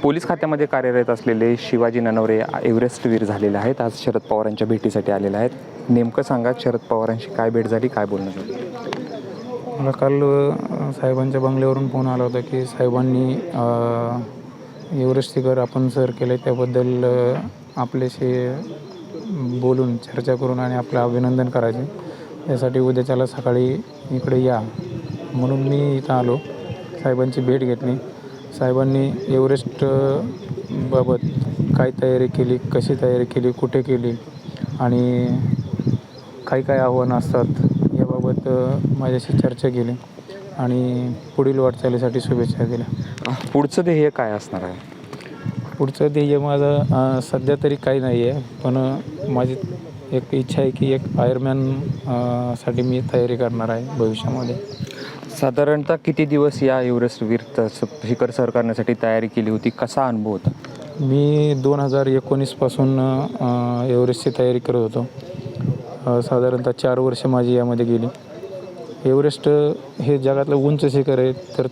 Police खात्यामध्ये कार्यरत असलेले शिवाजी ननवरे एव्हरेस्टवीर झालेले आहेत. आज शरद पवारांच्या भेटीसाठी आलेले आहेत. नेमकं सांगा, शरद पवारांशी काय भेट झाली, काय बोलणं झालं? मला काल साहेबांच्या बंगल्यावरून फोन आला होता की साहेबांनी एव्हरेस्ट शिखर आपण सर केले त्याबद्दल आपल्याशी बोलून चर्चा करून आणि आपलं अभिनंदन करायचे. त्यासाठी उद्याच्याला सकाळी इकडे या म्हणून मी इथं आलो. साहेबांची भेट घेतली. साहेबांनी एव्हरेस्ट बाबत काय तयारी केली, कशी तयारी केली, कुठे केली आणि काय काय आव्हानं असतात याबाबत माझ्याशी चर्चा केली आणि पुढील वाटचालीसाठी शुभेच्छा दिल्या. पुढचं ध्येय काय असणार आहे? पुढचं ध्येय माझं सध्या तरी काही नाही आहे, पण माझी एक इच्छा आहे की एक आयरमॅन साठी मी तयारी करणार आहे भविष्यामध्ये. साधारणतः किती दिवस या एव्हरेस्टवीर शिखर सर करण्यासाठी तयारी केली होती? कसा अनुभव होता? मी 2019 पासून एव्हरेस्टची तयारी करत होतो. साधारणतः 4 वर्ष माझी यामध्ये गेली. एव्हरेस्ट हे जगातलं उंच शिखर आहे, तर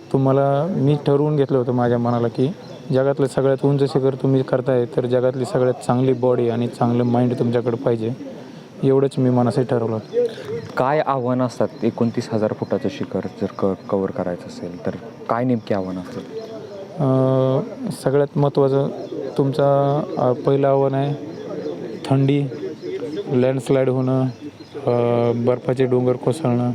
मी ठरवून घेतलं होतं माझ्या मनाला की जगातलं सगळ्यात उंच शिखर तुम्ही करताय तर जगातली सगळ्यात चांगली बॉडी आणि चांगलं माइंड तुमच्याकडे पाहिजे, एवढंच मी मनासाठी ठरवलं होतं. काय आव्हानं असतात? 29,000 फुटाचं शिखर जर कवर करायचं असेल तर काय नेमकी आव्हानं असतात? सगळ्यात महत्त्वाचं तुमचा पहिलं आव्हान आहे थंडी, लँडस्लाईड होणं, बर्फाचे डोंगर कोसळणं.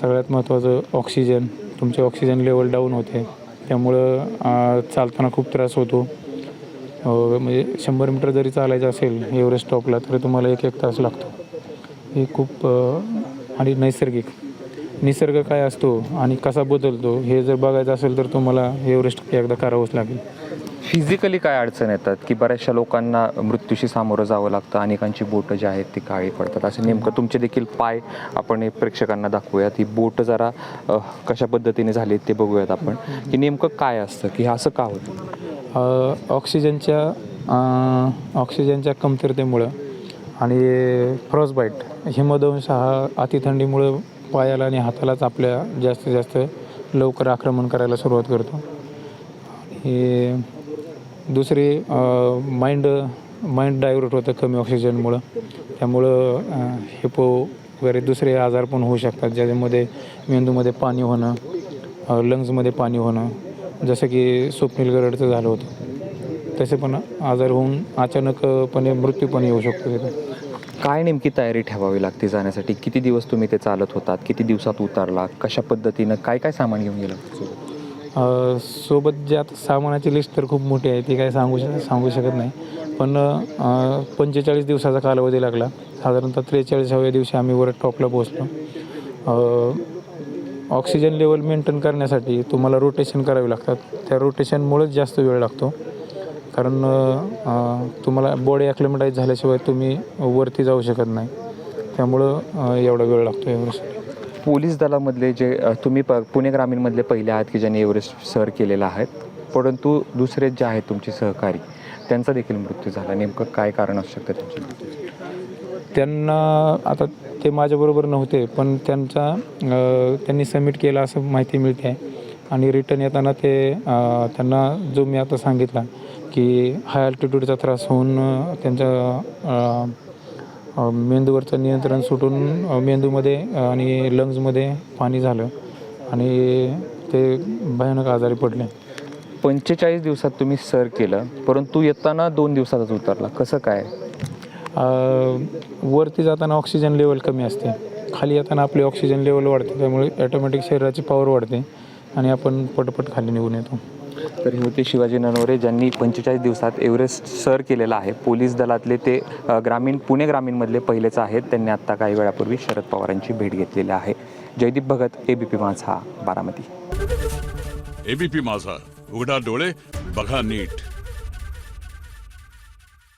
सगळ्यात महत्त्वाचं ऑक्सिजन. तुमचे ऑक्सिजन लेवल डाऊन होते, त्यामुळं चालताना खूप त्रास होतो. म्हणजे 100 मीटर जरी चालायचं असेल एव्हरेस्ट टॉपला तर तुम्हाला 1 तास लागतो. हे खूप आणि निसर्ग काय असतो आणि कसा बदलतो हे जर बघायचं असेल तर तुम्हाला एव्हरेस्ट एकदा करावंच लागेल. फिजिकली काय अडचण येतात की बऱ्याचशा लोकांना मृत्यूशी सामोरं जावं लागतं, अनेकांची बोटं जी आहेत ती काळी पडतात, असं नेमकं तुमचे देखील पाय आपण प्रेक्षकांना दाखवूयात. ही बोटं जरा कशा पद्धतीने झाली ते बघूयात आपण, की नेमकं काय असतं, की असं का होतं? ऑक्सिजनच्या कमतरतेमुळं आणि फ्रॉस्टबाईट, हिमदंश हा अतिथंडीमुळं पायाला आणि हातालाच आपल्या जास्तीत जास्त लवकर आक्रमण करायला सुरुवात करतो. हे दुसरी माइंड डायव्हर्ट होतं कमी ऑक्सिजनमुळं, त्यामुळं हिपो वगैरे दुसरे आजार पण होऊ शकतात, ज्याच्यामध्ये मेंदूमध्ये पाणी होणं, लंग्समध्ये पाणी होणं, जसं की स्वप्नील गरडचं झालं होतं. तसे पण आजार होऊन अचानकपणे मृत्यू पण येऊ शकतो तिथं. काय नेमकी तयारी ठेवावी लागते जाण्यासाठी? किती दिवस तुम्ही ते चालत होतात? किती दिवसात उतरला? कशा पद्धतीनं काय काय सामान घेऊन गेलं? सोबत जे आता सामानाची लिस्ट तर खूप मोठी आहे, ती काय सांगू शकत नाही, पण 45 दिवसाचा कालावधी लागला. साधारणतः 43व्या दिवशी आम्ही वर टॉपला पोहोचलो. ऑक्सिजन लेवल मेंटेन करण्यासाठी तुम्हाला रोटेशन करावे लागतात. त्या रोटेशनमुळेच जास्त वेळ लागतो, कारण तुम्हाला बॉडी ॲक्लिमेटाईज झाल्याशिवाय तुम्ही वरती जाऊ शकत नाही, त्यामुळं एवढा वेळ लागतो एव्हरेस्ट. पोलीस दलामधले जे तुम्ही पुणे ग्रामीणमधले पहिले आहात की ज्यांनी एव्हरेस्ट सर केलेला आहे, परंतु दुसरे जे आहेत तुमचे सहकारी त्यांचा देखील मृत्यू झाला. नेमकं काय कारण असू शकतं त्यांच्या? त्यांना आता ते माझ्याबरोबर नव्हते, पण त्यांनी सबमिट केलं असं माहिती मिळते आहे. आणि रिटर्न येताना त्यांना जो मी आता सांगितला की हाय अल्टिट्यूडचा त्रास होऊन त्यांच्या मेंदूवरचं नियंत्रण सुटून मेंदूमध्ये आणि लंग्समध्ये पाणी झालं आणि ते भयानक आजारी पडले. 45 दिवसात तुम्ही सर केलं, परंतु येताना 2 दिवसातच उतरला, कसं काय? वरती जाताना ऑक्सिजन लेवल कमी असते, खाली येताना आपली ऑक्सिजन लेवल वाढते, त्यामुळे ॲटोमॅटिक शरीराची पॉवर वाढते आणि आपण पटपट खाली निघून येतो. तर हे होते शिवाजी ननवरे, ज्यांनी 45 दिवसात एव्हरेस्ट सर केलेला आहे. पोलीस दलातले ते पुणे ग्रामीणमधले पहिलेच आहेत. त्यांनी आत्ता काही वेळापूर्वी शरद पवारांची भेट घेतलेली आहे. जयदीप भगत, एबीपी माझा, बारामती. एबीपी माझा, उघडा डोळे बघा नीट.